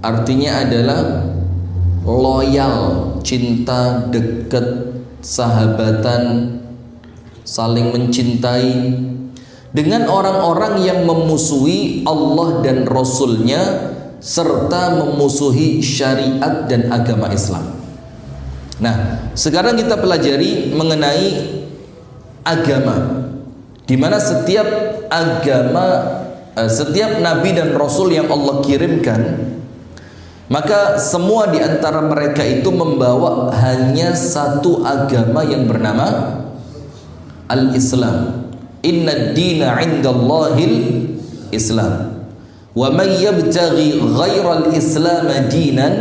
artinya adalah loyal, cinta, dekat, sahabatan, saling mencintai dengan orang-orang yang memusuhi Allah dan Rasul-Nya serta memusuhi syariat dan agama Islam. Nah, sekarang kita pelajari mengenai agama, di mana setiap agama, setiap nabi dan rasul yang Allah kirimkan, maka semua di antara mereka itu membawa hanya satu agama yang bernama Al-Islam. Inna ad-dina 'indallahil Islam. Wa may yabtaghi ghairal Islam dinan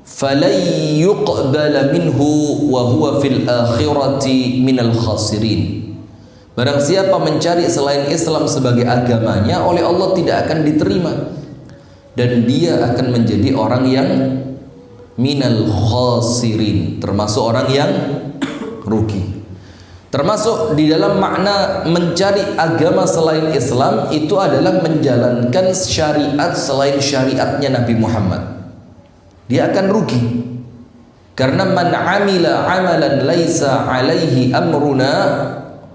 falan yuqbala minhu wa huwa fil akhirati minal khasirin. Barang siapa mencari selain Islam sebagai agamanya, oleh Allah tidak akan diterima dan dia akan menjadi orang yang minal khasirin, termasuk orang yang rugi. Termasuk di dalam makna mencari agama selain Islam itu adalah menjalankan syariat selain syariatnya Nabi Muhammad. Dia akan rugi. Karena man amila amalan laisa alaihi amruna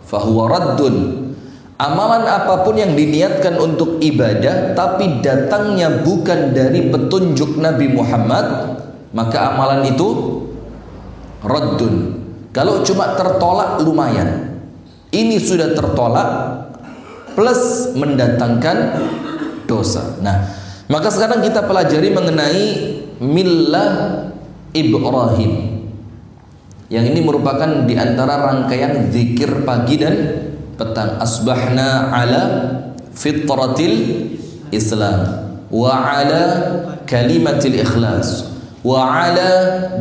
fahuwa raddun. Amalan apapun yang diniatkan untuk ibadah tapi datangnya bukan dari petunjuk Nabi Muhammad, maka amalan itu raddun. Kalau cuma tertolak lumayan, ini sudah tertolak plus mendatangkan dosa. Nah, maka sekarang kita pelajari mengenai millah Ibrahim, yang ini merupakan di antara rangkaian zikir pagi dan petang. Asbahna ala fitratil Islam wa ala kalimatil ikhlas wa ala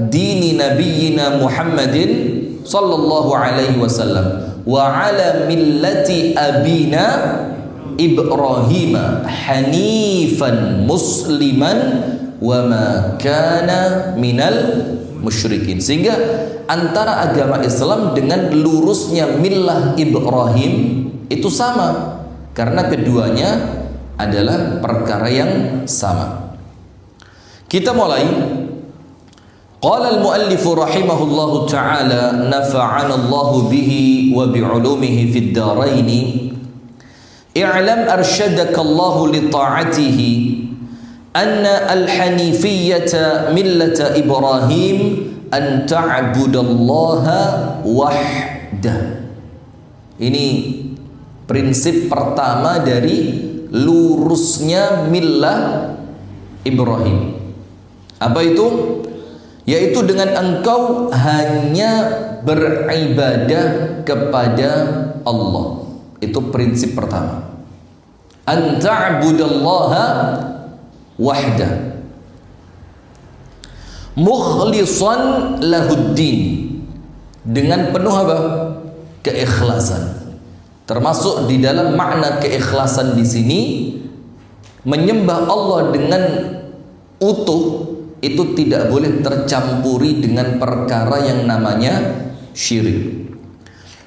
dini nabiyyina Muhammadin sallallahu alaihi wasallam wa ala millati abina Ibrahim hanifan musliman wa ma kana minal musyrikin. Sehingga antara agama Islam dengan lurusnya millah Ibrahim itu sama, karena keduanya adalah perkara yang sama. Kita mulai. Qala al-muallif rahimahullahu ta'ala nafa'ana Allah bihi wa bi'ulumihi fid dharain. I'lam arsyadaka Allah li ta'atihi anna al-hanifiyyata millata Ibrahim an ta'budallaha wahdah. Ini prinsip pertama dari lurusnya millah Ibrahim. Apa itu? Yaitu dengan engkau hanya beribadah kepada Allah. Itu prinsip pertama. An ta'budallaha wahda mukhlishan lahuddin, dengan penuh apa? Keikhlasan. Termasuk di dalam makna keikhlasan di sini, menyembah Allah dengan utuh itu tidak boleh tercampuri dengan perkara yang namanya syirik.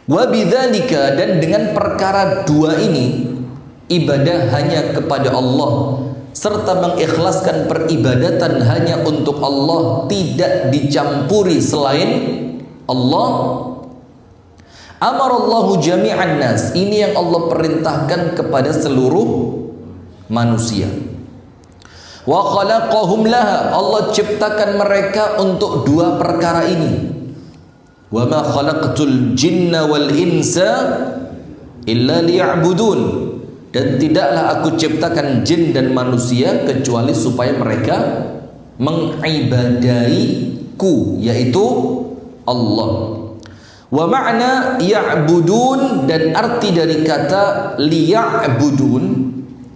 Wa bidzalika, dan dengan perkara dua ini, ibadah hanya kepada Allah serta mengikhlaskan peribadatan hanya untuk Allah, tidak dicampuri selain Allah. Amarallahu jami'an nas, ini yang Allah perintahkan kepada seluruh manusia. Wa khalaqahum laha, Allah ciptakan mereka untuk dua perkara ini. Wa ma khalaqtul jinna wal insa illa liya'budun, dan tidaklah aku ciptakan jin dan manusia kecuali supaya mereka mengibadaiku, yaitu Allah. Wa ma'na ya'budun, dan arti dari kata liya'budun,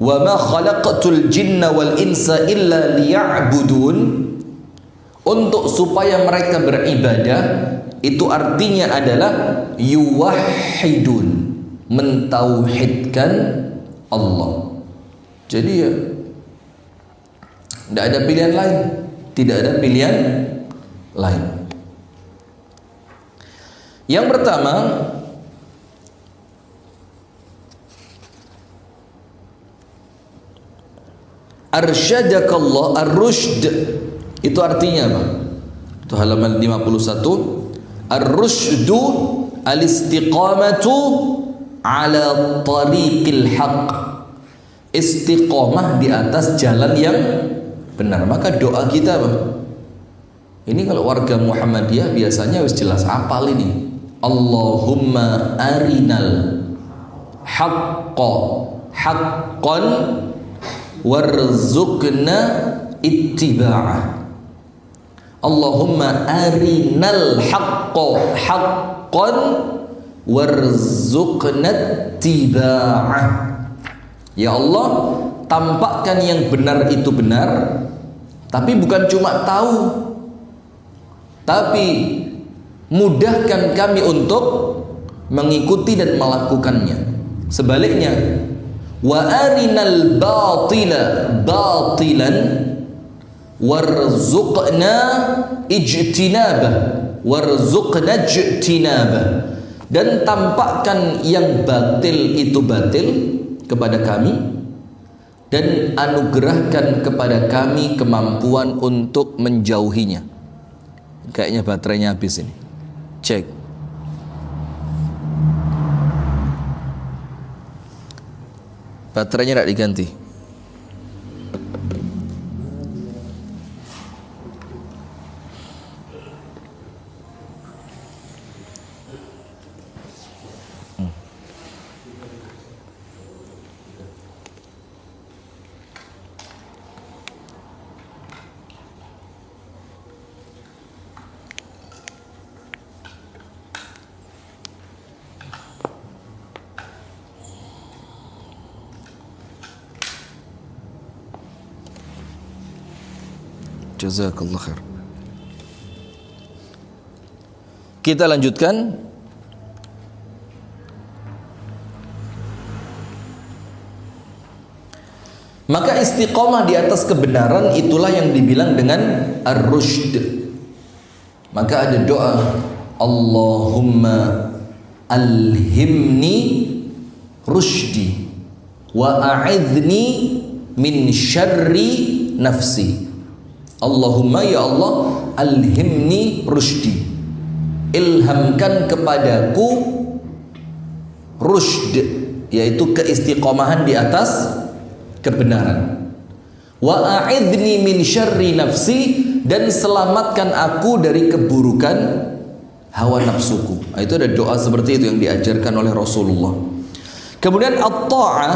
wa ma khalaqatul jinna wal insa illa liya'budun, untuk supaya mereka beribadah, itu artinya adalah yuwahhidun, mentauhidkan Allah. Jadi ya tidak ada pilihan lain, tidak ada pilihan lain. Yang pertama, Arsyadakallah, ar-rusyd itu artinya apa? Itu halaman 51. Ar-rusydu al-istiqamatu ala tariqil haq. Istiqamah di atas jalan yang benar. Maka doa kita apa? Ini kalau warga Muhammadiyah biasanya wis jelas hafal ini. Allahumma arinal haqqa haqqan warzuqna ittiba'ah. Allahumma arinal haqqa haqqan warzuqna ittiba'ah. Ya Allah, tampakkan yang benar itu benar, tapi bukan cuma tahu, tapi mudahkan kami untuk mengikuti dan melakukannya. Sebaliknya, wa arinal batila batilan warzuqna ijtinabah warzuqna ijtinabah. Dan tampakkan yang batil itu batil kepada kami dan anugerahkan kepada kami kemampuan untuk menjauhinya. Kayaknya baterainya habis ini. Cek. Baterainya tidak diganti. Jazakallah khair. Kita lanjutkan. Maka istiqomah di atas kebenaran itulah yang dibilang dengan ar-rusyd. Maka ada doa, Allahumma alhimni rusydi wa a'idhni min syarri nafsi. Allahumma ya Allah alhimni rusydi, ilhamkan kepadaku rusyd, yaitu keistiqomahan di atas kebenaran. Wa a'idhni min syarri nafsi, dan selamatkan aku dari keburukan hawa nafsuku. Itu ada doa seperti itu yang diajarkan oleh Rasulullah. Kemudian at-ta'ah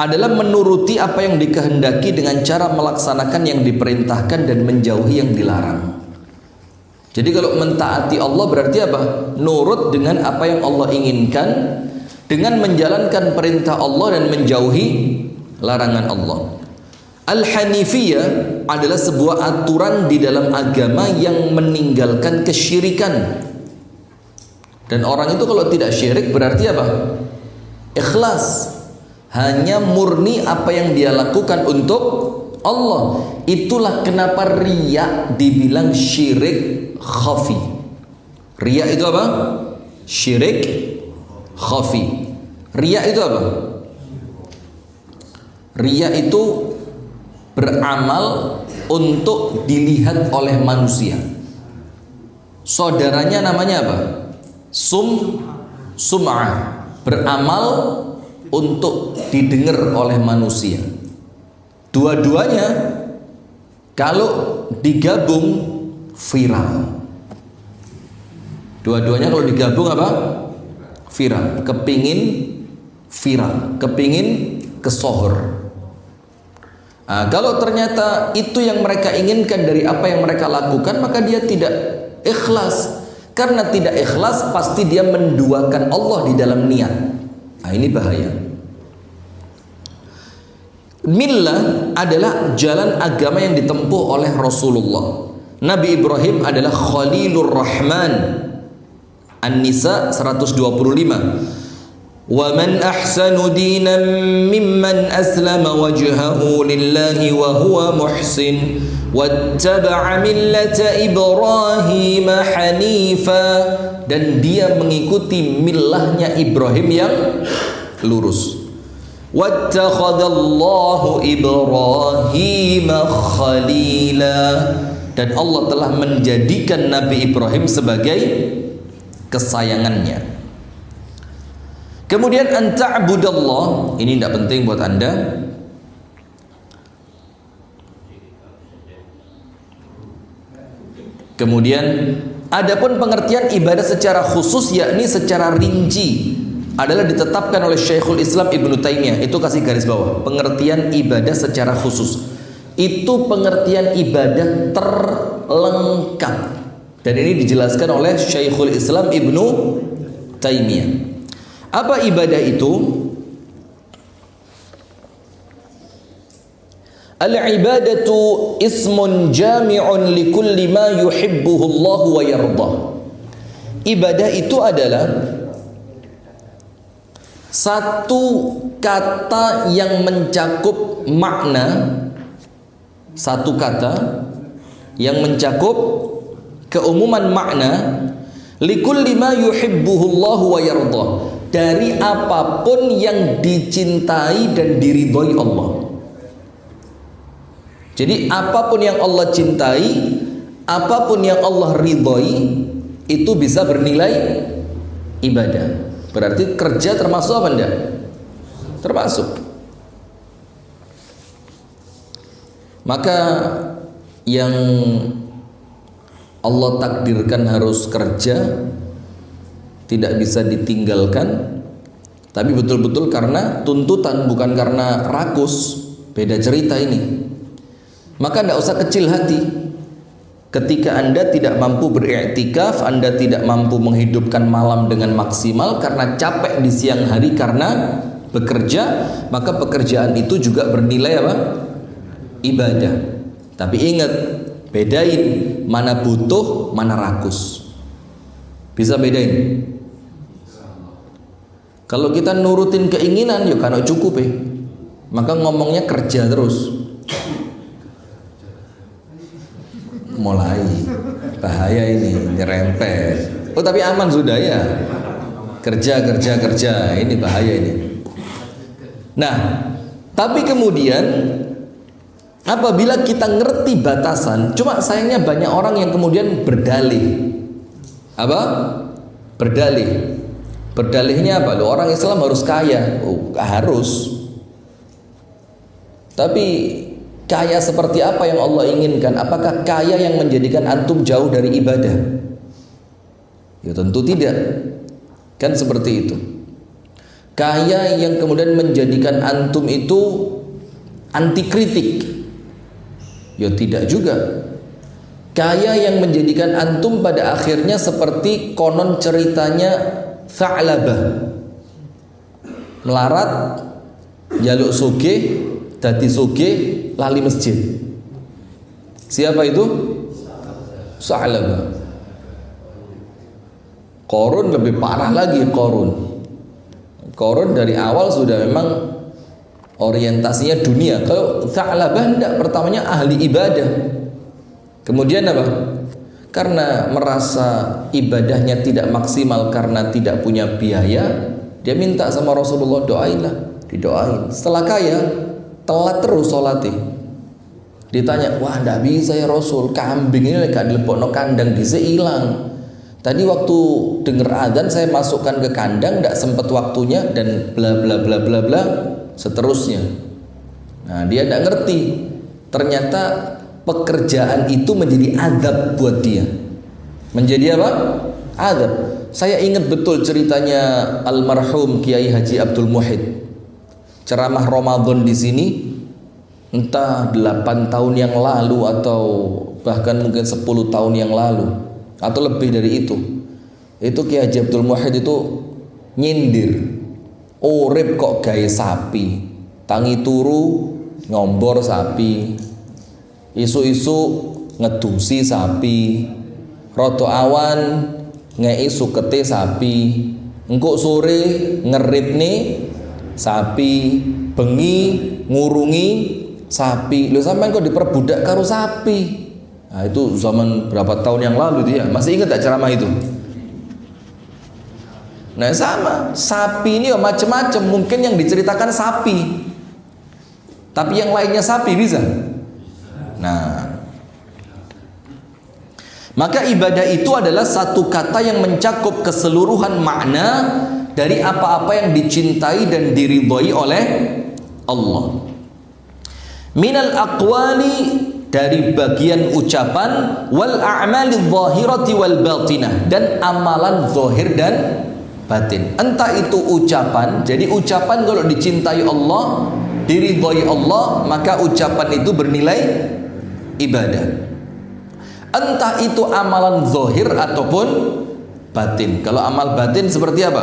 adalah menuruti apa yang dikehendaki dengan cara melaksanakan yang diperintahkan dan menjauhi yang dilarang. Jadi kalau mentaati Allah berarti apa? Nurut dengan apa yang Allah inginkan, dengan menjalankan perintah Allah dan menjauhi larangan Allah. Al-Hanifiyah adalah sebuah aturan di dalam agama yang meninggalkan kesyirikan. Dan orang itu kalau tidak syirik berarti apa? Ikhlas. Hanya murni apa yang dia lakukan untuk Allah. Itulah kenapa riya dibilang syirik khafi. Riya itu apa? Syirik khafi. Riya itu apa? Riya itu beramal untuk dilihat oleh manusia. Saudaranya namanya apa? Sum'ah. Beramal untuk didengar oleh manusia. Dua-duanya kalau digabung viral. Dua-duanya kalau digabung apa? Viral. Kepingin viral, kepingin kesohor. Nah, kalau ternyata itu yang mereka inginkan dari apa yang mereka lakukan, maka dia tidak ikhlas. Karena tidak ikhlas pasti dia menduakan Allah di dalam niat. Nah, ini bahaya. Millah adalah jalan agama yang ditempuh oleh Rasulullah. Nabi Ibrahim adalah Khalilur Rahman. An-Nisa 125. Wa man ahsanu dinan mimman aslama wajhahu lillahi wa huwa muhsin wattaba'a millata Ibrahim hanifa, dan dia mengikuti millahnya Ibrahim yang lurus. Wattakhadallahu Ibrahim khalila, dan Allah telah menjadikan Nabi Ibrahim sebagai kesayangannya. Kemudian anta'budallah, ini tidak penting buat Anda. Kemudian adapun pengertian ibadah secara khusus, yakni secara rinci, adalah ditetapkan oleh Syekhul Islam Ibnu Taimiyah. Itu kasih garis bawah, pengertian ibadah secara khusus itu pengertian ibadah terlengkap, dan ini dijelaskan oleh Syekhul Islam Ibnu Taimiyah. Apa ibadah itu? Al-ibadatu ismun jami'un likulli ma yuhibbuhu Allah wa yardah. Ibadah itu adalah satu kata yang mencakup makna, satu kata yang mencakup keumuman makna, likulli ma yuhibbuhu Allah wa yardah, dari apapun yang dicintai dan diridhoi Allah. Jadi apapun yang Allah cintai, apapun yang Allah ridhoi, itu bisa bernilai ibadah. Berarti kerja termasuk apa enggak? Termasuk. Maka yang Allah takdirkan harus kerja tidak bisa ditinggalkan, tapi betul-betul karena tuntutan, bukan karena rakus. Beda cerita ini. Maka tidak usah kecil hati ketika Anda tidak mampu beriktikaf, Anda tidak mampu menghidupkan malam dengan maksimal karena capek di siang hari karena bekerja, maka pekerjaan itu juga bernilai apa? Ibadah. Tapi ingat, bedain mana butuh, mana rakus. Bisa bedain? Kalau kita nurutin keinginan, ya kan cukup maka ngomongnya kerja terus. Mulai bahaya ini, nyerempet. Oh tapi aman sudah ya. Kerja, ini bahaya ini. Nah, tapi kemudian apabila kita ngerti batasan, cuma sayangnya banyak orang yang kemudian berdalih. Apa? Berdalih. Berdalihnya apa? Loh, orang Islam harus kaya. Oh, harus. Tapi kaya seperti apa yang Allah inginkan? Apakah kaya yang menjadikan antum jauh dari ibadah? Ya tentu tidak. Kan seperti itu. Kaya yang kemudian menjadikan antum itu anti kritik? Ya tidak juga. Kaya yang menjadikan antum pada akhirnya seperti konon ceritanya Tha'labah, melarat, jaluk sugih, dadi sugih, lali masjid. Siapa itu? Tha'labah. Qarun lebih parah lagi. Qarun dari awal sudah memang orientasinya dunia. Kalau Tha'labah tidak, pertamanya ahli ibadah. Kemudian apa? Karena merasa ibadahnya tidak maksimal karena tidak punya biaya, dia minta sama Rasulullah, doailah, didoain. Setelah kaya, telat terus sholatnya. Ditanya, wah tidak bisa ya Rasul, kambing ini gak dilepokno kandang bisa hilang. Tadi waktu dengar adzan saya masukkan ke kandang, tidak sempat waktunya, dan bla bla bla bla bla seterusnya. Nah dia tidak ngerti, ternyata pekerjaan itu menjadi adab buat dia. Menjadi apa? Adab. Saya ingat betul ceritanya almarhum Kiai Haji Abdul Muhid. Ceramah Ramadan di sini entah 8 tahun yang lalu atau bahkan mungkin 10 tahun yang lalu atau lebih dari itu. Itu Kiai Haji Abdul Muhid itu nyindir. Urip kok gawe sapi. Tangi turu ngombor sapi. Isu-isu ngedusi sapi, roto awan ngei sukete sapi, engkok sore ngeripne sapi, bengi ngurungi sapi. Lho sampean kok diperbudak karo sapi? Nah itu zaman berapa tahun yang lalu dia. Masih ingat tak ceramah itu? Nah sama, sapi ini ya macam-macam. Mungkin yang diceritakan sapi, tapi yang lainnya sapi bisa. Nah, maka ibadah itu adalah satu kata yang mencakup keseluruhan makna dari apa-apa yang dicintai dan diridhoi oleh Allah. Minal aqwali, dari bagian ucapan, wal a'mali zahirati wal batinah, dan amalan zahir dan batin. Entah itu ucapan, jadi ucapan kalau dicintai Allah, diridhoi Allah, maka ucapan itu bernilai ibadah. Entah itu amalan zahir ataupun batin. Kalau amal batin seperti apa?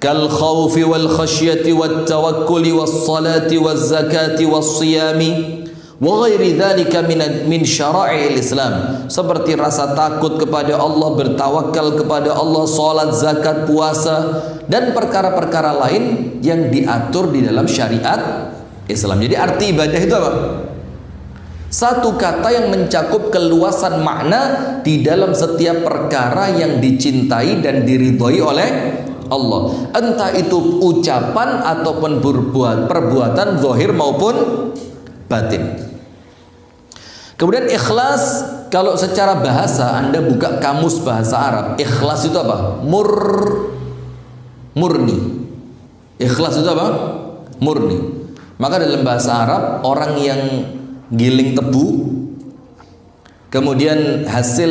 Kal khawfi wal khasyati wat tawakkuli was salati waz zakati was siyami wa ghairi dzalika min syara'il Islam. Seperti rasa takut kepada Allah, bertawakal kepada Allah, salat, zakat, puasa, dan perkara-perkara lain yang diatur di dalam syariat Islam. Jadi arti ibadah itu apa? Satu kata yang mencakup keluasan makna di dalam setiap perkara yang dicintai dan diridhoi oleh Allah. Entah itu ucapan ataupun perbuatan zahir maupun batin. Kemudian ikhlas, kalau secara bahasa Anda buka kamus bahasa Arab, ikhlas itu apa? Murni. Ikhlas itu apa? Murni. Maka dalam bahasa Arab, orang yang giling tebu, kemudian hasil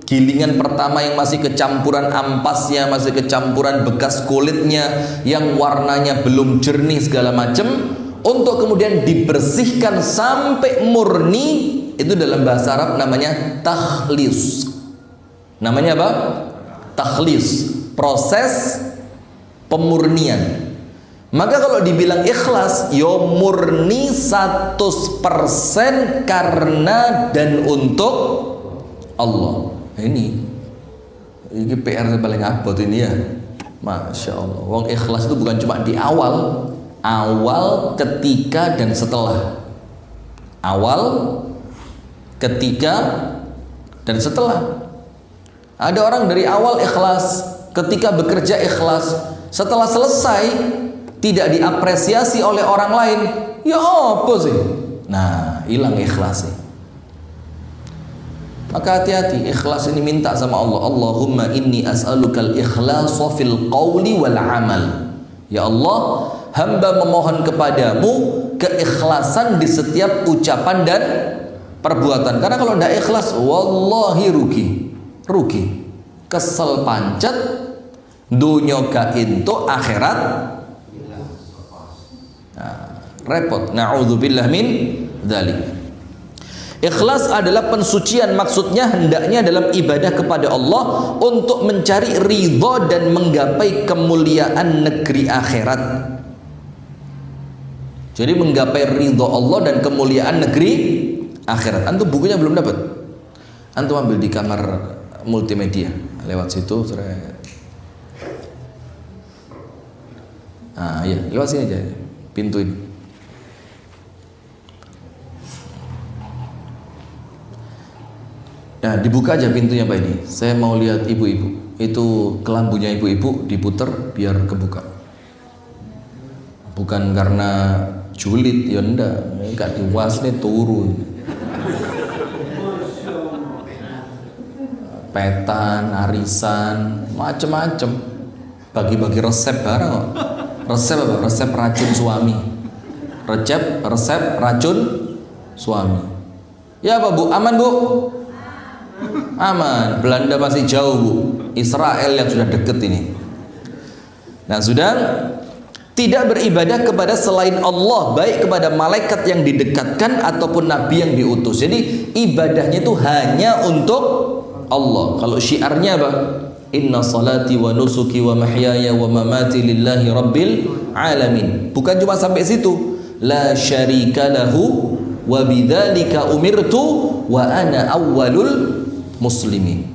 gilingan pertama yang masih kecampuran ampasnya, masih kecampuran bekas kulitnya, yang warnanya belum jernih segala macam, untuk kemudian dibersihkan sampai murni, itu dalam bahasa Arab namanya takhlis. Namanya apa? Takhlis, proses pemurnian. Maka kalau dibilang ikhlas, yo murni 100% karena dan untuk Allah. Ini PR paling abot ini ya. Masya Allah. Wong ikhlas itu bukan cuma di awal, ketika dan setelah. Awal, ketika dan setelah. Ada orang dari awal ikhlas, ketika bekerja ikhlas, setelah selesai tidak diapresiasi oleh orang lain, ya apa sih? Nah, hilang ikhlasnya. Maka hati-hati, ikhlas ini minta sama Allah. Allahumma inni as'alukal ikhlasa fil qawli wal amal. Ya Allah, hamba memohon kepadamu keikhlasan di setiap ucapan dan perbuatan. Karena kalau tidak ikhlas, wallahi rugi, kesel pancet, dunya ka into, akhirat repot. Na'udzubillah min dzalik. Ikhlas adalah pensucian, maksudnya hendaknya dalam ibadah kepada Allah untuk mencari ridha dan menggapai kemuliaan negeri akhirat. Jadi menggapai ridha Allah dan kemuliaan negeri akhirat. Antum bukunya belum dapat? Antum ambil di kamar multimedia, lewat situ. Iya, lewat sini aja, pintu ini. Nah, dibuka aja pintunya Pak ini. Saya mau lihat ibu-ibu. Itu kelambunya ibu-ibu diputer biar kebuka. Bukan karena julid, ya ndak. Enggak diwasne turun. Petan, arisan, macem-macem. Bagi-bagi resep barang kok. Resep apa? Resep racun suami. Resep racun suami. Ya apa Bu? Aman Bu? Aman. Belanda masih jauh Bu. Israel yang sudah deket ini. Nah sudah, tidak beribadah kepada selain Allah, baik kepada malaikat yang didekatkan ataupun nabi yang diutus. Jadi ibadahnya itu hanya untuk Allah. Kalau syiarnya apa? Inna salati wa nusuki wa mahyaya wa mamati lillahi rabbil alamin. Bukan cuma sampai situ. La syarika lahu wa bidzalika umirtu wa ana awwalul muslimin.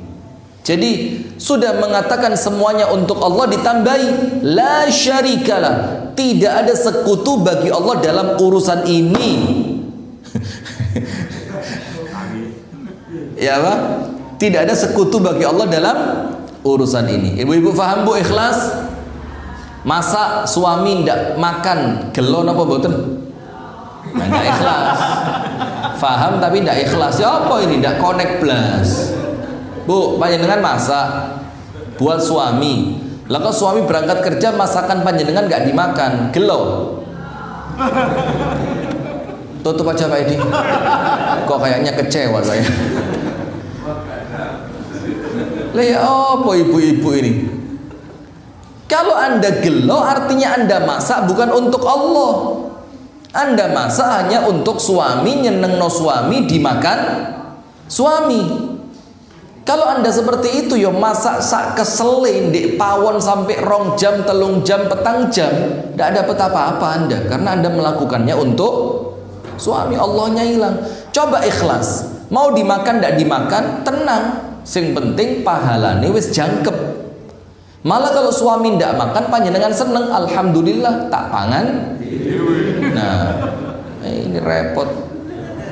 Jadi sudah mengatakan semuanya untuk Allah, ditambahi la syarikalah, tidak ada sekutu bagi Allah dalam urusan ini. Ya apa? Tidak ada sekutu bagi Allah dalam urusan ini. Ibu-ibu paham Bu ikhlas? Masa suami ndak makan gelo napa mboten? Nah, ndak ikhlas. Faham tapi ndak ikhlas. Ya apa ini ndak connect blas. Bu, panjenengan masak buat suami. Lah kok suami berangkat kerja masakan panjenengan nggak dimakan, gelo. Tutup aja Pak Edi. Kok kayaknya kecewa saya. Lah ya apa ibu-ibu ini? Kalau Anda gelo artinya Anda masak bukan untuk Allah. Anda masak hanya untuk suami, nyenengno suami, dimakan suami. Kalau Anda seperti itu ya masak sak keselin di pawon sampai 2 jam, 3 jam, petang jam, tidak dapat apa-apa Anda karena Anda melakukannya untuk suami. Allahnya hilang. Coba ikhlas. Mau dimakan tidak dimakan, tenang. Sing penting pahalane wis jangkep. Malah kalau suami tidak makan panjenengan seneng, alhamdulillah tak pangan. Nah, ini repot.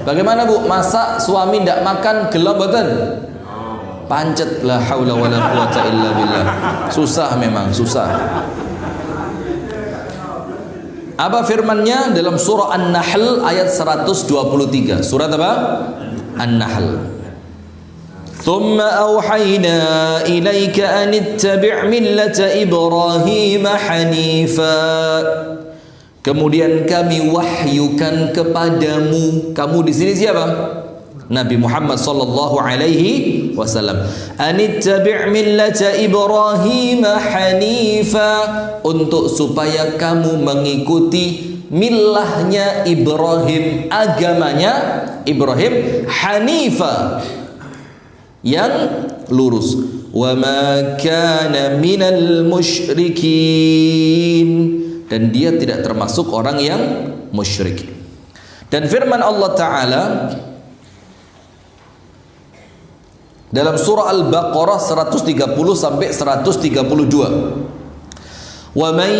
Bagaimana Bu? Masak suami tidak makan gelo mboten? Pancet, la haula wala quwata illa billah. Susah memang, susah. Apa firman-Nya dalam surah An-Nahl ayat 123? Surat apa? An-Nahl. ثم أوحينا إليك أن اتبع ملة إبراهيم حنيفا. Kemudian kami wahyukan kepadamu. Kamu di sini siapa? Nabi Muhammad sallallahu alaihi wasallam. Anittabi' millata Ibrahim hanifa, untuk supaya kamu mengikuti millahnya Ibrahim, agamanya Ibrahim, hanifa, yang lurus. Wa ma kana minal musyrikin, dan dia tidak termasuk orang yang musyrik. Dan firman Allah Ta'ala dalam surah Al-Baqarah 130 sampai 132. Wa man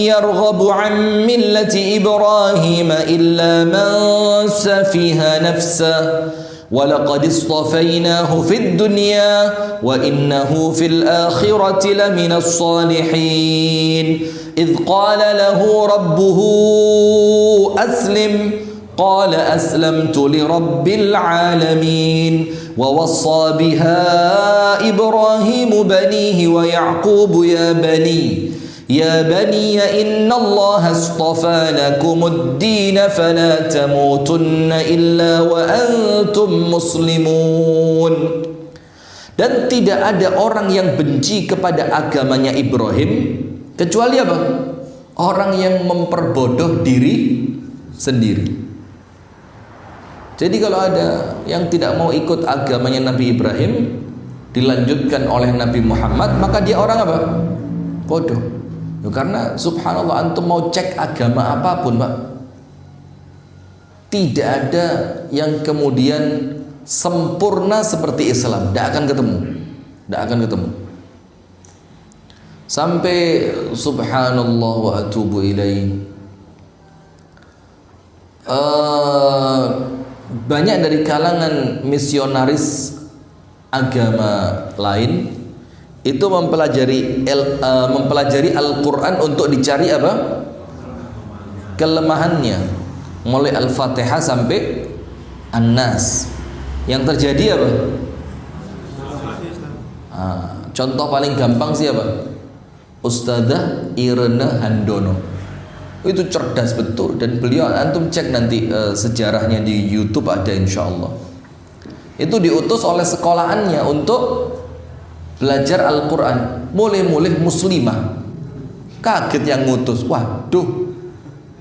yarghabu an millati Ibrahim illa man safiha nafsahu وَلَقَدِ اصْطَفَيْنَاهُ فِي الدُّنْيَا وَإِنَّهُ فِي الْآخِرَةِ لَمِنَ الصَّالِحِينَ إِذْ قَالَ لَهُ رَبُّهُ أَسْلِمْ قَالَ أَسْلَمْتُ لِرَبِّ الْعَالَمِينَ وَوَصَّى بِهَا إِبْرَاهِيمُ بَنِيهِ وَيَعْقُوبُ يا بني إن الله اصطفى لكم الدين فلا تموتن إلا وأنتم مسلمون. Dan tidak ada orang yang benci kepada agamanya Ibrahim kecuali apa? Orang yang memperbodoh diri sendiri. Jadi kalau ada yang tidak mau ikut agamanya Nabi Ibrahim dilanjutkan oleh Nabi Muhammad, maka dia orang apa? Bodoh. Karena subhanallah, antum mau cek agama apapun Pak, tidak ada yang kemudian sempurna seperti Islam. Tidak akan ketemu. Sampai subhanallah wa atubu ilaih, banyak dari kalangan misionaris agama lain itu mempelajari Al-Quran untuk dicari apa? Kelemahannya, mulai Al-Fatihah sampai An-Nas. Yang terjadi apa? Contoh paling gampang siapa? Ustadzah Irena Handono. Itu cerdas betul, dan beliau, antum cek nanti sejarahnya di YouTube ada insyaallah. Itu diutus oleh sekolahannya untuk belajar Al-Quran, mulai-mulai muslimah. Kaget yang ngutus, waduh,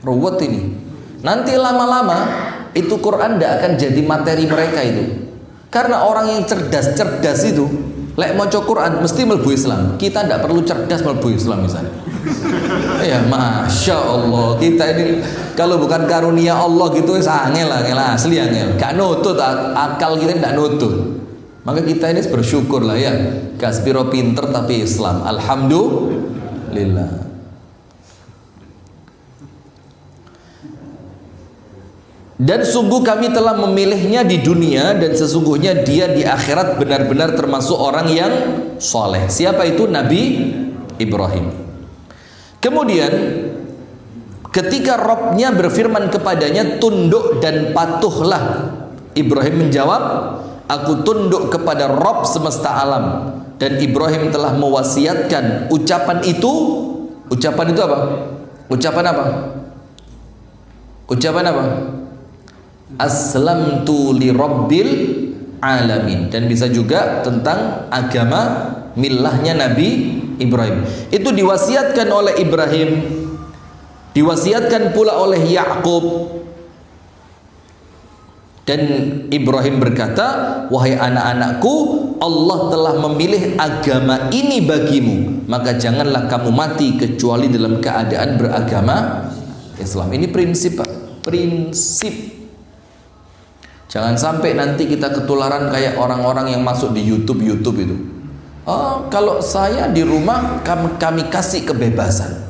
ruwet ini. Nanti lama-lama itu Quran tidak akan jadi materi mereka itu. Karena orang yang cerdas itu, lek maca Quran mesti mlebu Islam. Kita tidak perlu cerdas mlebu Islam misalnya. Ya masya Allah, kita ini kalau bukan karunia Allah gitu, angel asli angel. Gak nutut, akal kita tidak nutut. Maka kita ini bersyukur lah ya, Gaspiro pinter tapi Islam, alhamdulillah. Dan sungguh kami telah memilihnya di dunia, dan sesungguhnya dia di akhirat benar-benar termasuk orang yang soleh. Siapa itu? Nabi Ibrahim. Kemudian ketika Rabb-nya berfirman kepadanya, tunduk dan patuhlah, Ibrahim menjawab, aku tunduk kepada Rabb semesta alam. Dan Ibrahim telah mewasiatkan ucapan itu. Ucapan itu apa? Ucapan apa? Ucapan apa? Aslamtu li rabbil alamin. Dan bisa juga tentang agama millahnya Nabi Ibrahim. Itu diwasiatkan oleh Ibrahim, diwasiatkan pula oleh Yakub. Dan Ibrahim berkata, wahai anak-anakku, Allah telah memilih agama ini bagimu, maka janganlah kamu mati kecuali dalam keadaan beragama Islam. Ini prinsip, Pak. Prinsip. Jangan sampai nanti kita ketularan kayak orang-orang yang masuk di YouTube itu. Oh, kalau saya di rumah kami kasih kebebasan.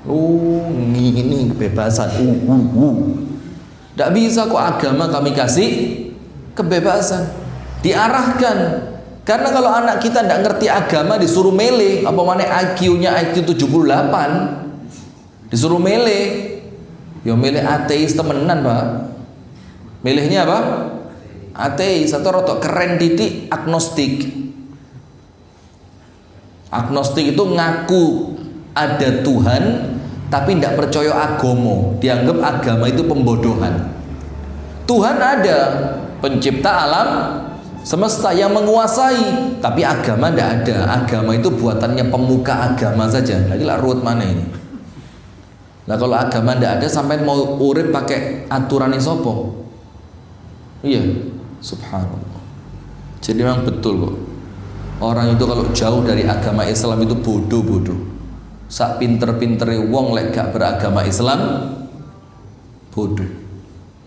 Oh, ini kebebasan. Tidak bisa kok agama kami kasih kebebasan. Diarahkan. Karena kalau anak kita tidak ngerti agama disuruh milih, apa mana IQ-nya IQ 78, disuruh milih, ya milih ateis temenan, Pak. Milihnya apa? Ateis atau rotok keren titik agnostik. Agnostik itu ngaku ada Tuhan tapi tidak percaya agama, dianggap agama itu pembodohan. Tuhan ada, pencipta alam semesta yang menguasai, tapi agama tidak ada. Agama itu buatannya pemuka agama saja. Lagi lah ruwet mana ini? Nah kalau agama tidak ada, sampai mau urip pakai aturan sopo? Iya, subhanallah. Jadi memang betul kok. Orang itu kalau jauh dari agama Islam itu bodoh. Sak pinter-pintere wong lek gak beragama Islam bodoh.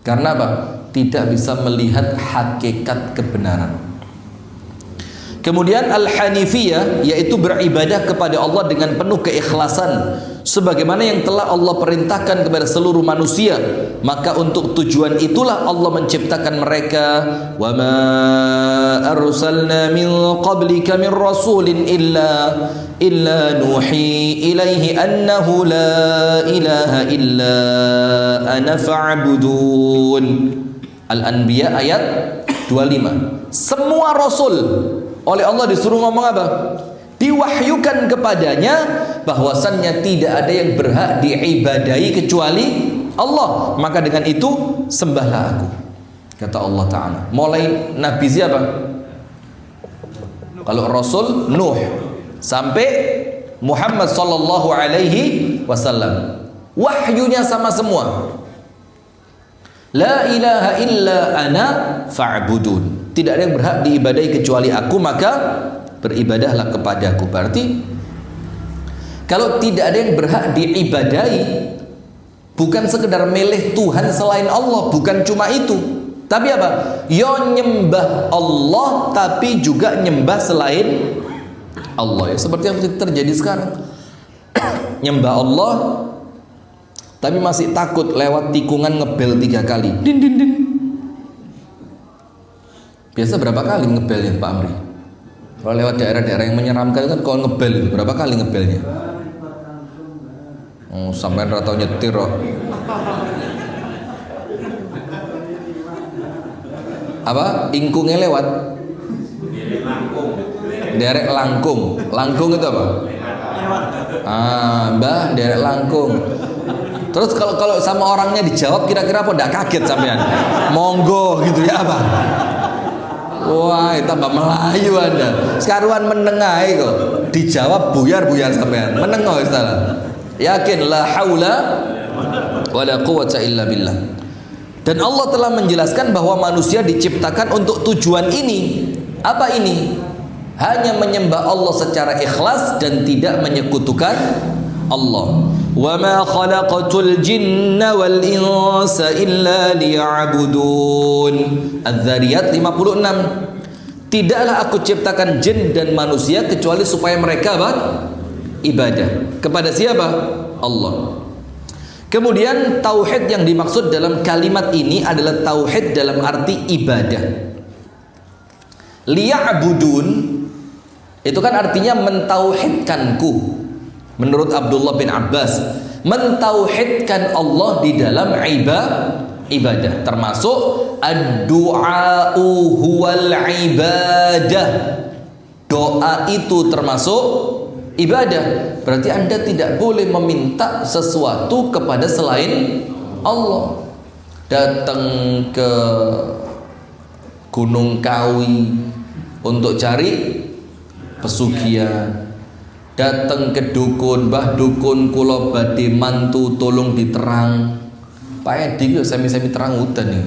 Karena apa? Tidak bisa melihat hakikat kebenaran. Kemudian al-hanifiyah, yaitu beribadah kepada Allah dengan penuh keikhlasan sebagaimana yang telah Allah perintahkan kepada seluruh manusia. Maka untuk tujuan itulah Allah menciptakan mereka. Wa ma arsalna min qablika min rasulin illa nuhi ilaihi annahu la ilaha illa ana fa'budun. Al-Anbiya ayat 25. Semua rasul oleh Allah disuruh ngomong apa? Diwahyukan kepadanya bahwasannya tidak ada yang berhak diibadahi kecuali Allah. Maka dengan itu sembahlah aku, kata Allah Ta'ala. Mulai Nabi siapa? Kalau Rasul Nuh sampai Muhammad Sallallahu Alaihi Wasallam, wahyunya sama semua. La ilaha illa ana fa'budun. Tidak ada yang berhak diibadahi kecuali aku, maka beribadahlah kepadaku. Berarti kalau tidak ada yang berhak diibadahi, bukan sekedar milih Tuhan selain Allah, bukan cuma itu, tapi apa? Yo nyembah Allah tapi juga nyembah selain Allah. Ya, seperti yang terjadi sekarang. Nyembah Allah tapi masih takut lewat tikungan ngebel 3 kali. Din din din. Biasa berapa kali ngebelnya Pak Amri? Kalau lewat daerah-daerah yang menyeramkan kan kalau ngebel itu berapa kali ngebelnya? Oh, sampean ra tau nyetir kok. Apa? Ingkungnya lewat? Derek langkung. Langkung itu apa? Mbah, derek langkung. Terus kalau sama orangnya dijawab kira-kira apa? Nggak kaget sampean? Monggo gitu ya apa? Wah, tambah Melayu Anda. Sekaruan menengahi kok. Dijawab buyar-buyar sampean. Menengah istilah. Yakin la haula wala quwwata illa billah. Dan Allah telah menjelaskan bahwa manusia diciptakan untuk tujuan ini. Apa ini? Hanya menyembah Allah secara ikhlas dan tidak menyekutukan Allah. Wa ma khalaqatul jinna wal insa illa liya'budun. Adz-Dzariyat 56. Tidaklah aku ciptakan jin dan manusia kecuali supaya mereka ibadah. Kepada siapa? Allah. Kemudian tauhid yang dimaksud dalam kalimat ini adalah tauhid dalam arti ibadah. Liya'budun itu kan artinya mentauhidkanku. Menurut Abdullah bin Abbas, mentauhidkan Allah di dalam ibadah, termasuk ad-du'a'u huwal ibadah. Doa itu termasuk ibadah. Berarti Anda tidak boleh meminta sesuatu kepada selain Allah. Datang ke Gunung Kawi untuk cari pesugihan, datang ke dukun, Mbah dukun kula badhe mantu tolong diterang. Pak Edi yo semi-semi terang udan nih.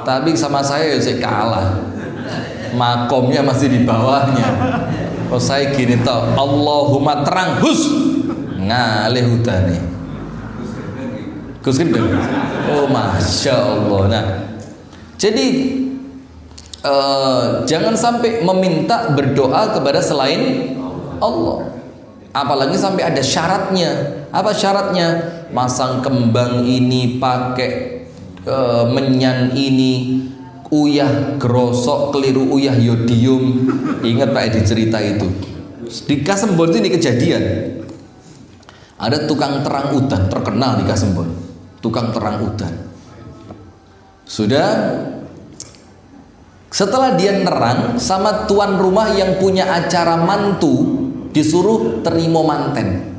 Tapi sama saya sih kalah. Makomnya masih di bawahnya. Kalau saya gini toh, Allahumma terang hus ngalih hudane. Gus Gendeng. Oh masya Allah. Nah, jadi jangan sampai meminta berdoa kepada selain Allah. Apalagi sampai ada syaratnya. Apa syaratnya? Masang kembang ini, pakai menyan ini, uyah grosok keliru uyah yodium. Ingat Pak Edi cerita itu di Kasembon ini kejadian. Ada tukang terang udan terkenal di Kasembon, tukang terang udan. Sudah, setelah dia nerang sama tuan rumah yang punya acara mantu, disuruh terima manten.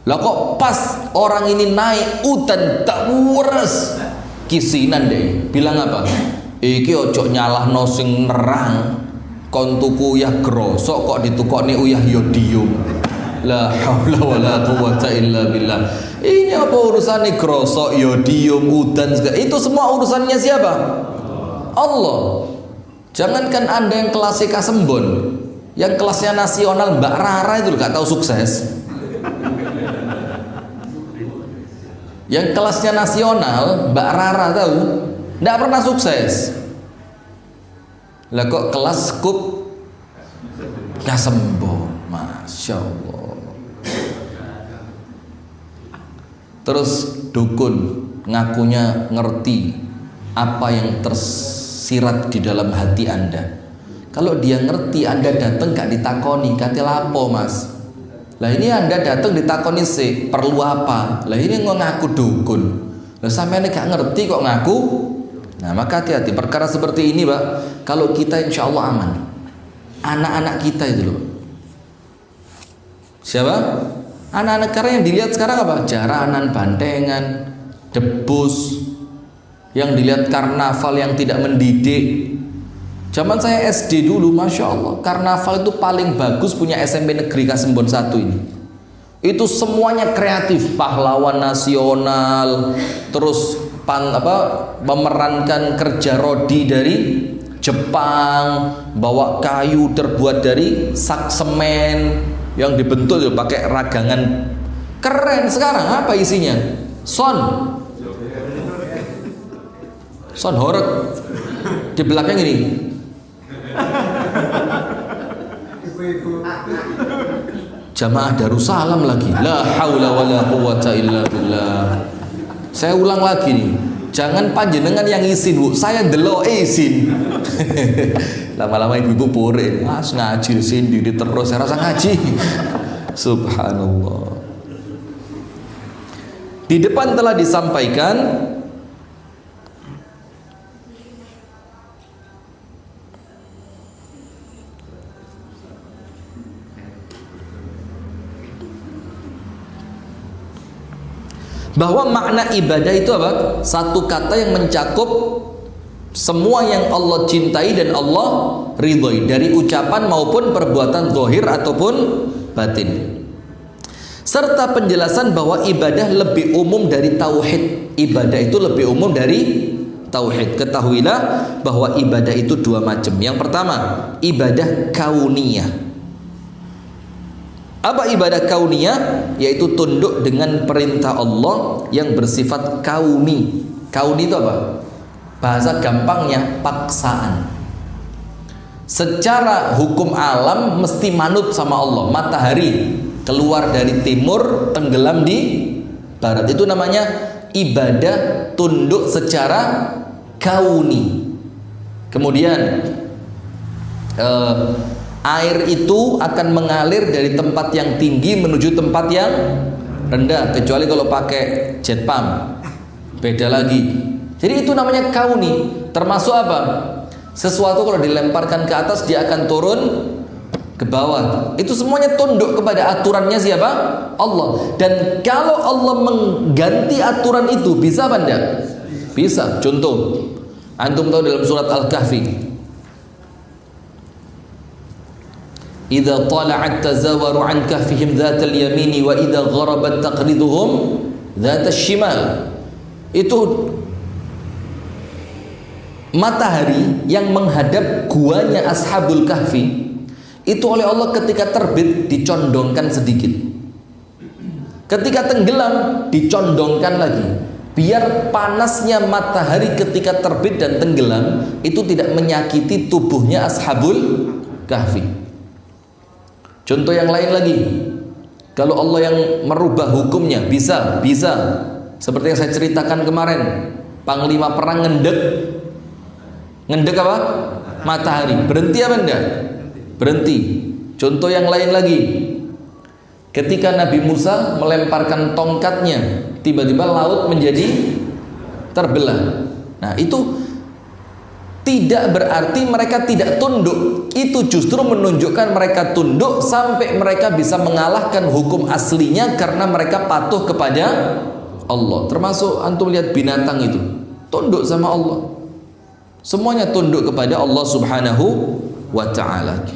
Lah kok pas orang ini naik udan tak wures, kisinan deh, bilang apa? Iki ojo nyalahno sing nerang, kon tuku uyah grosok kok ditukokne uyah yodium. La haula wala quwata illa billah. Ini apa urusannya grosok, yodium, udan segala. Itu semua urusannya siapa? Allah. Jangankan Anda yang kelasnya Kasembon, yang kelasnya nasional Mbak Rara itu gak tahu sukses. Yang kelasnya nasional Mbak Rara tahu tidak pernah sukses. Lah kok kelas kup Kasembon, masya Allah. Terus dukun ngakunya ngerti apa yang tersirat di dalam hati Anda. Kalau dia ngerti, Anda datang gak ditakoni, kate lapo mas. Lah ini Anda datang ditakoni sih, perlu apa? Lah ini ngaku dukun. Lah sampean gak ngerti kok ngaku. Nah maka hati-hati perkara seperti ini Pak. Kalau kita insya Allah aman. Anak-anak kita itu loh. Siapa? Anak-anak karena yang dilihat sekarang apa? Jaranan, bantengan, debus. Yang dilihat karnaval yang tidak mendidik. Zaman saya SD dulu, masya Allah, karnaval itu paling bagus punya SMP Negeri Kasembon 1 ini. Itu semuanya kreatif, pahlawan nasional, terus memerankan kerja rodi dari Jepang, bawa kayu terbuat dari sak semen yang dibentuk pakai ragangan keren. Sekarang apa isinya? Son horeg di belakang ini. Jamaah Darussalam lagi. La haula wala quwata illa billah. Saya ulang lagi nih. Jangan panjenengan yang isin, Bu. Saya ndelok isin. Lama-lama ibu-ibu pore. Mas ngaji sendiri terus saya rasa ngaji. Subhanallah. Di depan telah disampaikan bahwa makna ibadah itu apa? Satu kata yang mencakup semua yang Allah cintai dan Allah ridhoi, dari ucapan maupun perbuatan zahir ataupun batin. Serta penjelasan bahwa ibadah lebih umum dari tauhid. Ibadah itu lebih umum dari tauhid. Ketahuilah bahwa ibadah itu dua macam. Yang pertama, ibadah kauniyah. Apa ibadah kauniyah? Yaitu tunduk dengan perintah Allah yang bersifat kauni. Kauni itu apa? Bahasa gampangnya paksaan. Secara hukum alam mesti manut sama Allah. Matahari keluar dari timur, tenggelam di barat. Itu namanya ibadah tunduk secara kauni. Kemudian air itu akan mengalir dari tempat yang tinggi menuju tempat yang rendah, kecuali kalau pakai jet pump, beda lagi. Jadi itu namanya kauni. Termasuk apa? Sesuatu kalau dilemparkan ke atas dia akan turun ke bawah. Itu semuanya tunduk kepada aturannya siapa? Allah. Dan kalau Allah mengganti aturan itu, bisa apa enggak? Bisa. Contoh, antum tahu dalam surat Al-Kahfi, idza tala'at tazawaru an kahfihim dzatal yamini wa idza gharabat taqriduhum dzatal shimal. Itu matahari yang menghadap guanya Ashabul Kahfi itu oleh Allah ketika terbit dicondongkan sedikit, ketika tenggelam dicondongkan lagi, biar panasnya matahari ketika terbit dan tenggelam itu tidak menyakiti tubuhnya Ashabul Kahfi. Contoh yang lain lagi, kalau Allah yang merubah hukumnya, bisa. Seperti yang saya ceritakan kemarin, panglima perang ngendek apa? Matahari. Berhenti apa enggak? Berhenti. Contoh yang lain lagi, ketika Nabi Musa melemparkan tongkatnya, tiba-tiba laut menjadi terbelah. Nah, itu tidak berarti mereka tidak tunduk. Itu justru menunjukkan mereka tunduk sampai mereka bisa mengalahkan hukum aslinya karena mereka patuh kepada Allah. Termasuk antum lihat binatang itu tunduk sama Allah. Semuanya tunduk kepada Allah Subhanahu wa ta'ala.